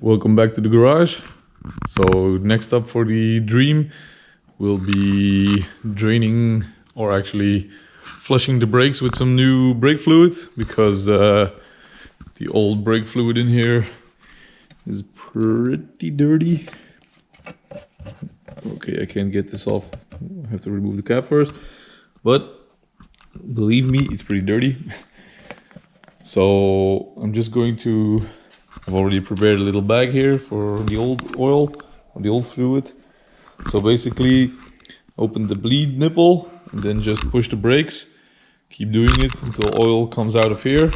Welcome back to the garage. So next up for the Dream will be draining, or actually flushing the brakes with some new brake fluid, because the old brake fluid in here is pretty dirty. Okay, I can't get this off. I have to remove the cap first, but believe me, it's pretty dirty. So I'm just going to, I've already prepared a little bag here for the old oil, or the old fluid. So basically open the bleed nipple and then just push the brakes. Keep doing it until oil comes out of here,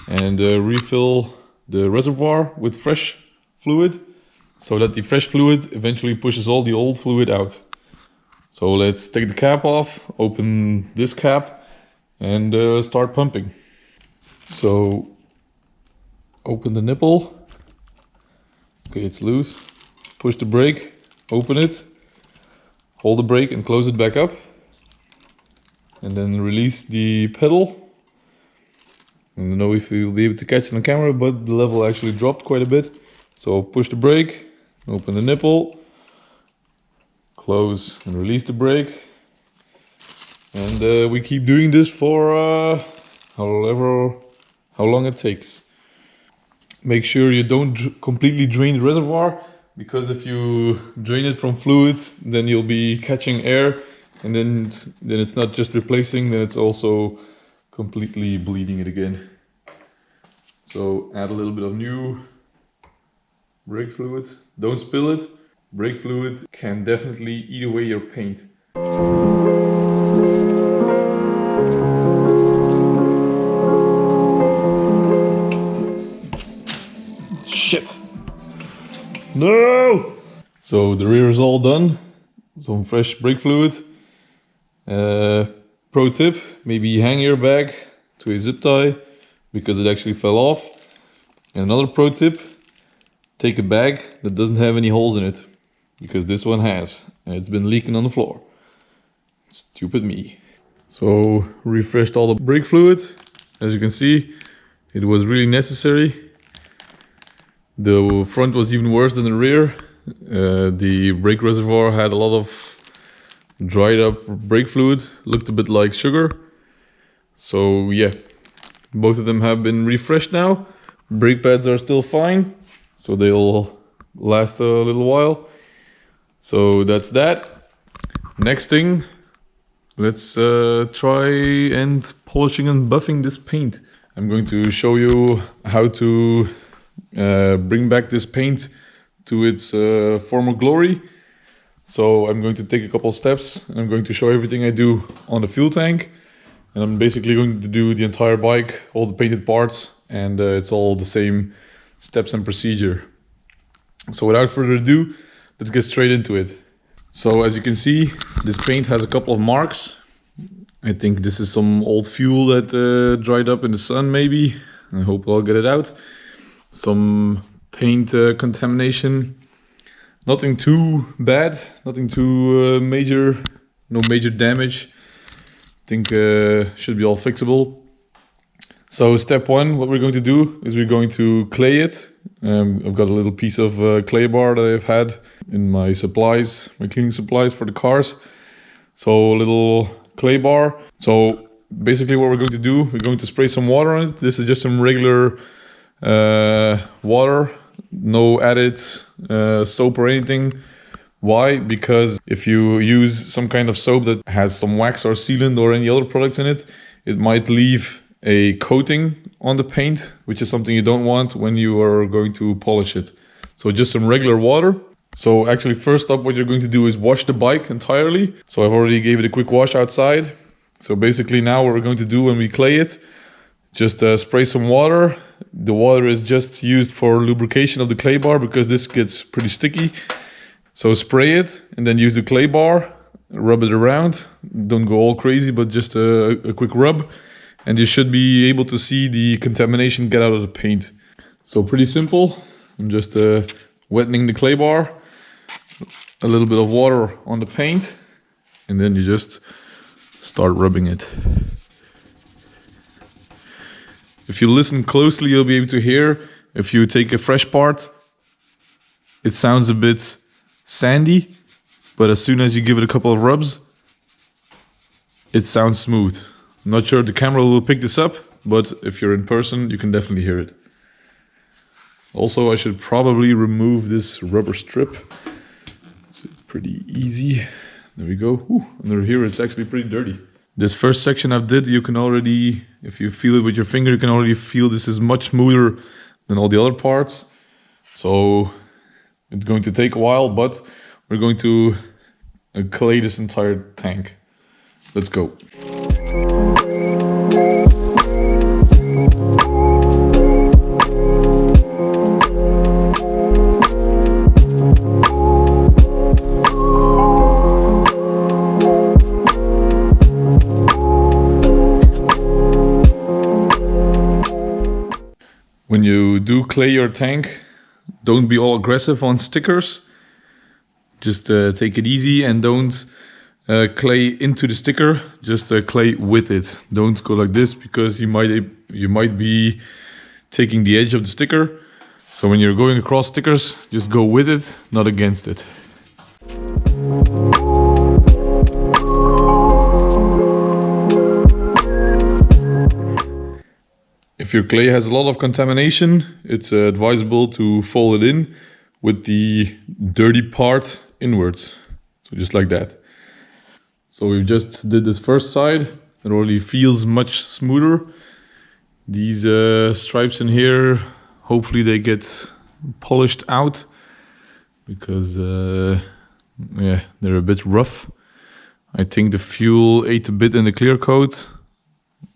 and refill the reservoir with fresh fluid, so that the fresh fluid eventually pushes all the old fluid out. So let's take the cap off, open this cap, and start pumping. So open the nipple. Okay, it's loose. Push the brake, open it, hold the brake and close it back up, and then release the pedal. I don't know if you'll be able to catch it on camera, but the level actually dropped quite a bit. So push the brake, open the nipple, close and release the brake. And we keep doing this for how long it takes. Make sure you don't completely drain the reservoir, because if you drain it from fluid, then you'll be catching air, and then it's not just replacing, then it's also completely bleeding it again. So add a little bit of new brake fluid. Don't spill it. Brake fluid can definitely eat away your paint. Shit! No! So the rear is all done. Some fresh brake fluid. Pro tip, maybe hang your bag to a zip tie, because it actually fell off. And another pro tip, take a bag that doesn't have any holes in it, because this one has, and it's been leaking on the floor. Stupid me. So refreshed all the brake fluid. As you can see, it was really necessary. The front was even worse than the rear. The brake reservoir had a lot of dried up brake fluid, looked a bit like sugar. So yeah, both of them have been refreshed now. Brake pads are still fine, so they'll last a little while. So that's that. Next thing, let's try and polishing and buffing this paint. I'm going to show you how to bring back this paint to its former glory. So I'm going to take a couple steps, and I'm going to show everything I do on the fuel tank, and I'm basically going to do the entire bike, all the painted parts, and it's all the same steps and procedure. So without further ado, let's get straight into it. So as you can see, this paint has a couple of marks. I think this is some old fuel that dried up in the sun maybe. I hope I'll get it out. Some paint contamination. Nothing too bad, nothing too major, no major damage. I think should be all fixable. So step one, what we're going to do is we're going to clay it. I've got a little piece of clay bar that I've had in my supplies, my cleaning supplies for the cars. So a little clay bar. So basically what we're going to do, we're going to spray some water on it. This is just some regular water, no added soap or anything. Why? Because if you use some kind of soap that has some wax or sealant or any other products in it, it might leave a coating on the paint, which is something you don't want when you are going to polish it. So just some regular water. So actually first up, what you're going to do is wash the bike entirely. So I've already gave it a quick wash outside. So basically now what we're going to do when we clay it, just spray some water. The water is just used for lubrication of the clay bar, because this gets pretty sticky. So spray it and then use the clay bar, rub it around. Don't go all crazy, but just a quick rub. And you should be able to see the contamination get out of the paint. So pretty simple. I'm just wetting the clay bar, a little bit of water on the paint, and then you just start rubbing it. If you listen closely, you'll be able to hear, if you take a fresh part it sounds a bit sandy, but as soon as you give it a couple of rubs, it sounds smooth. I'm not sure if the camera will pick this up, but if you're in person, you can definitely hear it. Also, I should probably remove this rubber strip. It's pretty easy. There we go. Ooh, under here, it's actually pretty dirty. This first section I've did, you can already, if you feel it with your finger, you can already feel this is much smoother than all the other parts. So it's going to take a while, but we're going to clay this entire tank. Let's go. When you do clay your tank, don't be all aggressive on stickers. Just take it easy and don't clay into the sticker. Just clay with it. Don't go like this because you might be taking the edge of the sticker. So when you're going across stickers, just go with it, not against it. If your clay has a lot of contamination, it's advisable to fold it in with the dirty part inwards. So just like that. So we just did this first side. It already feels much smoother. These stripes in here, hopefully they get polished out because yeah, they're a bit rough. I think the fuel ate a bit in the clear coat.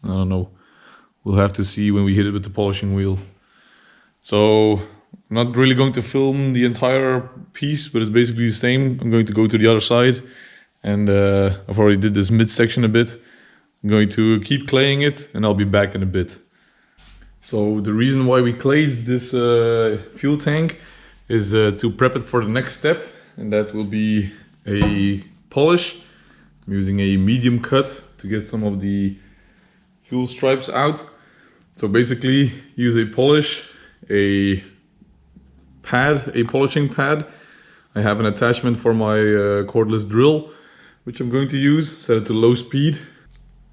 I don't know. We'll have to see when we hit it with the polishing wheel. So I'm not really going to film the entire piece, but it's basically the same. I'm going to go to the other side, and I've already did this midsection a bit. I'm going to keep claying it, and I'll be back in a bit. So the reason why we clayed this fuel tank is to prep it for the next step, and that will be a polish. I'm using a medium cut to get some of the fuel stripes out. So basically use a polish, a pad, a polishing pad. I have an attachment for my cordless drill, which I'm going to use, set it to low speed.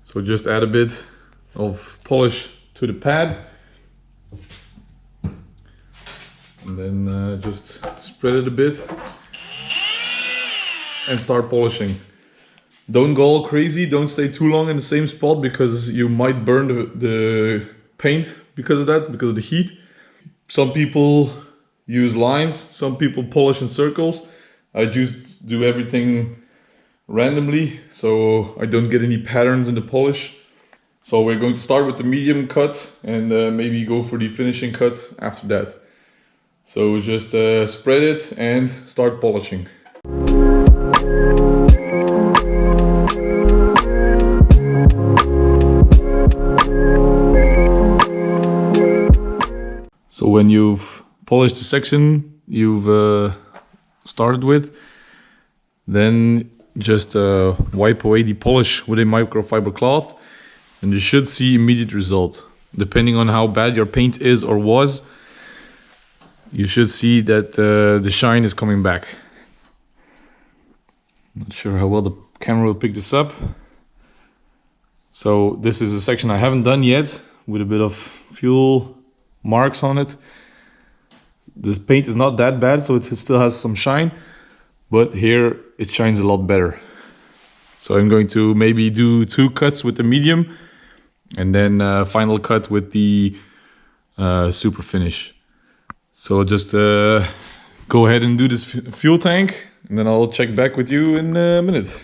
So just add a bit of polish to the pad. And then just spread it a bit and start polishing. Don't go all crazy, don't stay too long in the same spot because you might burn the paint because of that, because of the heat. Some people use lines, some people polish in circles. I just do everything randomly so I don't get any patterns in the polish. So we're going to start with the medium cut and maybe go for the finishing cut after that. So just spread it and start polishing. So when you've polished the section you've started with, then just wipe away the polish with a microfiber cloth and you should see immediate result. Depending on how bad your paint is or was, you should see that the shine is coming back. Not sure how well the camera will pick this up. So this is a section I haven't done yet with a bit of fuel marks on it. This paint is not that bad, so it still has some shine, but here it shines a lot better. So I'm going to maybe do 2 cuts with the medium and then final cut with the super finish. So just go ahead and do this fuel tank and then I'll check back with you in a minute.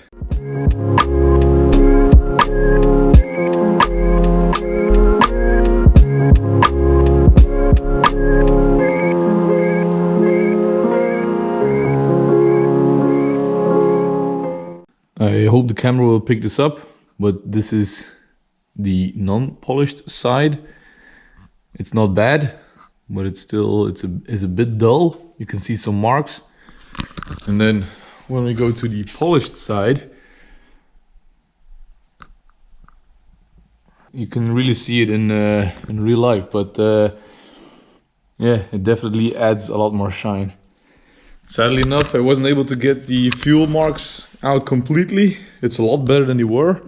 I hope the camera will pick this up, but this is the non-polished side. It's not bad, but it's still is a bit dull. You can see some marks. And then when we go to the polished side, you can really see it in real life, but yeah, it definitely adds a lot more shine. Sadly enough, I wasn't able to get the fuel marks out completely. It's a lot better than they were,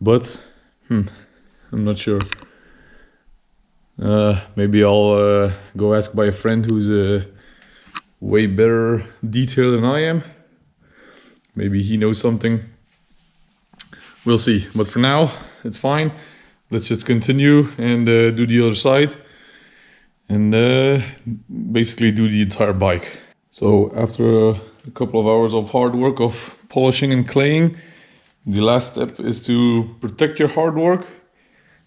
but I'm not sure. Maybe I'll go ask by a friend who's a way better detail than I am. Maybe he knows something. We'll see. But for now, it's fine. Let's just continue and do the other side. And basically do the entire bike. So after a couple of hours of hard work of polishing and claying, the last step is to protect your hard work.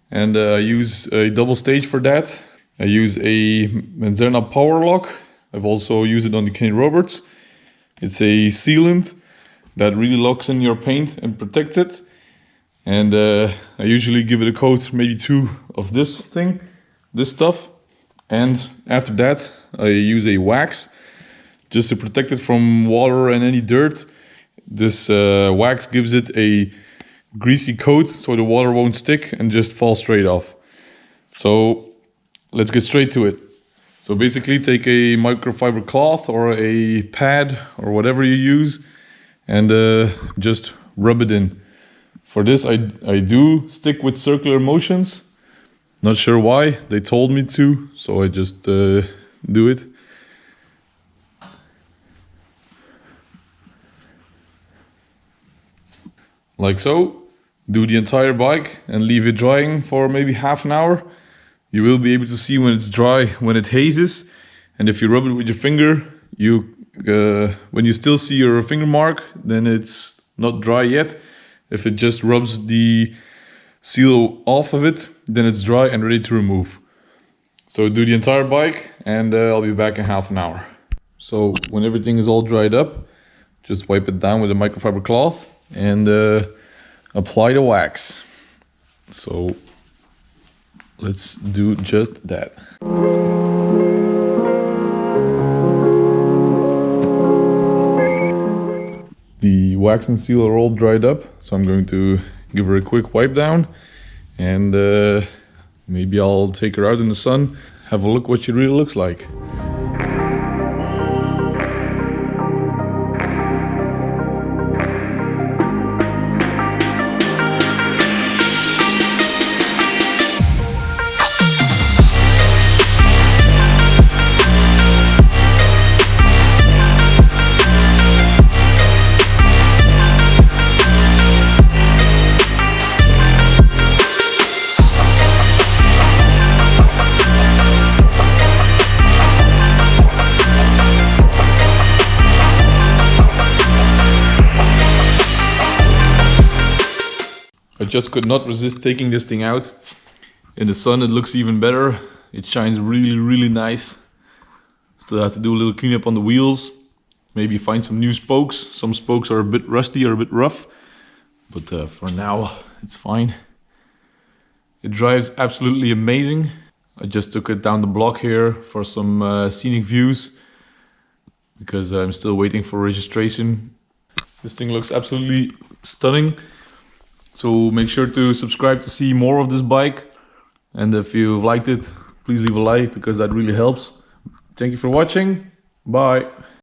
And I use a double stage for that. I use a Manzana Power Lock. I've also used it on the Kenny Roberts. It's a sealant that really locks in your paint and protects it. And I usually give it a coat, maybe 2 of this thing, this stuff. And after that, I use a wax just to protect it from water and any dirt. This wax gives it a greasy coat so the water won't stick and just fall straight off. So let's get straight to it. So basically take a microfiber cloth or a pad or whatever you use and just rub it in. For this I do stick with circular motions. Not sure why, they told me to, so I just do it. Like so. Do the entire bike and leave it drying for maybe half an hour. You will be able to see when it's dry, when it hazes. And if you rub it with your finger, when you still see your finger mark, then it's not dry yet. If it just rubs the seal off of it, then it's dry and ready to remove. So do the entire bike and I'll be back in half an hour. So when everything is all dried up, just wipe it down with a microfiber cloth and apply the wax. So let's do just that. The wax and seal are all dried up, so I'm going to give her a quick wipe down and maybe I'll take her out in the sun, have a look what she really looks like. I just could not resist taking this thing out. In the sun it looks even better. It shines really nice. Still have to do a little cleanup on the wheels. Maybe find some new spokes. Some spokes are a bit rusty or a bit rough. But for now it's fine. It drives absolutely amazing. I just took it down the block here for some scenic views. Because I'm still waiting for registration. This thing looks absolutely stunning. So make sure to subscribe to see more of this bike. And if you've liked it, please leave a like because that really helps. Thank you for watching. Bye.